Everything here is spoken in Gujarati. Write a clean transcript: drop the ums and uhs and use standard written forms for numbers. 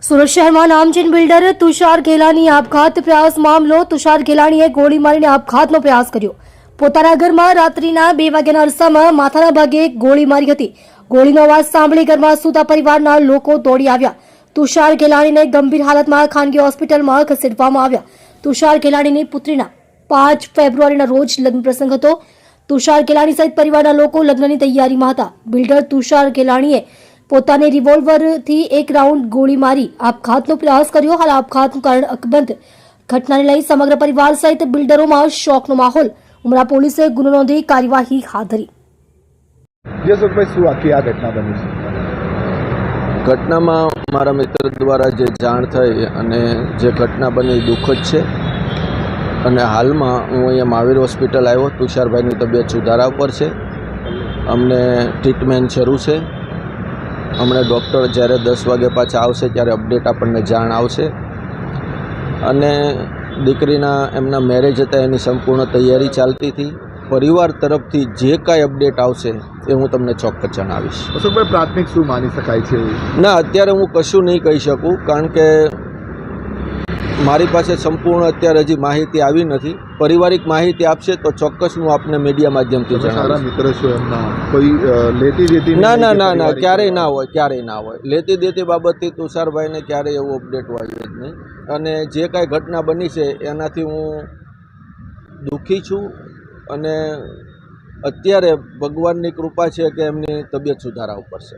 સુરત શહેરમાં નામચીન બિલ્ડર તુષાર ગેલાની આપઘાત પ્રયાસ મામલો. તુષાર ગેલાણીએ ગોળી મારીને આપઘાતનો પ્રયાસ કર્યો. પોતાના ઘરમાં રાત્રિના 2 વાગ્યાના અરસામાં માથાના ભાગે ગોળી મારી હતી. ગોળીનો અવાજ સાંભળી ઘરમાં સૂતા પરિવારના લોકો દોડી આવ્યા. તુષાર ગેલાણીને ગંભીર હાલતમાં ખાનગી હોસ્પિટલમાં ખસેડવામાં આવ્યા. તુષાર ગેલાણીની પુત્રીના 5 ફેબ્રુઆરીના રોજ લગ્ન પ્રસંગ હતો. તુષાર ગેલાણી સહિત પરિવારના લોકો લગ્નની તૈયારીમાં હતા. બિલ્ડર તુષાર ગેલાણીએ પોતાને રિવોલ્વરથી 1 રાઉન્ડ ગોળી મારી આપઘાતનો પ્રયાસ કર્યો. હાલ આપઘાતનું કારણ અકબંધ. ઘટનાને લઈ સમગ્ર પરિવાર સહિત બિલ્ડરોમાં શોકનો માહોલ. ઉમરા પોલીસે ગુનો નોંધી કાર્યવાહી હાથ ધરી. શું આખી આ ઘટના બની છે? ઘટનામાં મારા મિત્ર દ્વારા જે જાણ થઈ અને જે ઘટના બની દુઃખદ છે. અને હાલમાં હું અહીંયા મહાવીર હોસ્પિટલ આવ્યો. તુષારભાઈની તબિયત સુધારા ઉપર છે. અમને ટ્રીટમેન્ટ શરૂ છે. હમણાં ડૉક્ટર જ્યારે 10 વાગે પાછા આવશે ત્યારે અપડેટ આપણને જાણ આવશે. અને દીકરીના એમના મેરેજ હતા એની સંપૂર્ણ તૈયારી ચાલતી હતી. પરિવાર તરફથી જે કાંઈ અપડેટ આવશે એ હું તમને ચોક્કસ જણાવીશ. અશોકભાઈ, પ્રાથમિક શું માની શકાય છે? ના, અત્યારે હું કશું નહીં કહી શકું, કારણ કે મારી પાસે સંપૂર્ણ અત્યારે હજી માહિતી આવી નથી. પારિવારિક માહિતી આપશે તો ચોક્કસ હું આપને મીડિયા માધ્યમથી જણાવીશ. મિત્ર છો એમના, કોઈ લેતી દેતી? ના, ક્યારેય ના હોય. લેતી દેતી બાબતથી તુષારભાઈને ક્યારેય એવું અપડેટ હોય જ નહીં. અને જે કાંઈ ઘટના બની છે એનાથી હું દુઃખી છું. અને અત્યારે ભગવાનની કૃપા છે કે એમની તબિયત સુધારા ઉપર છે.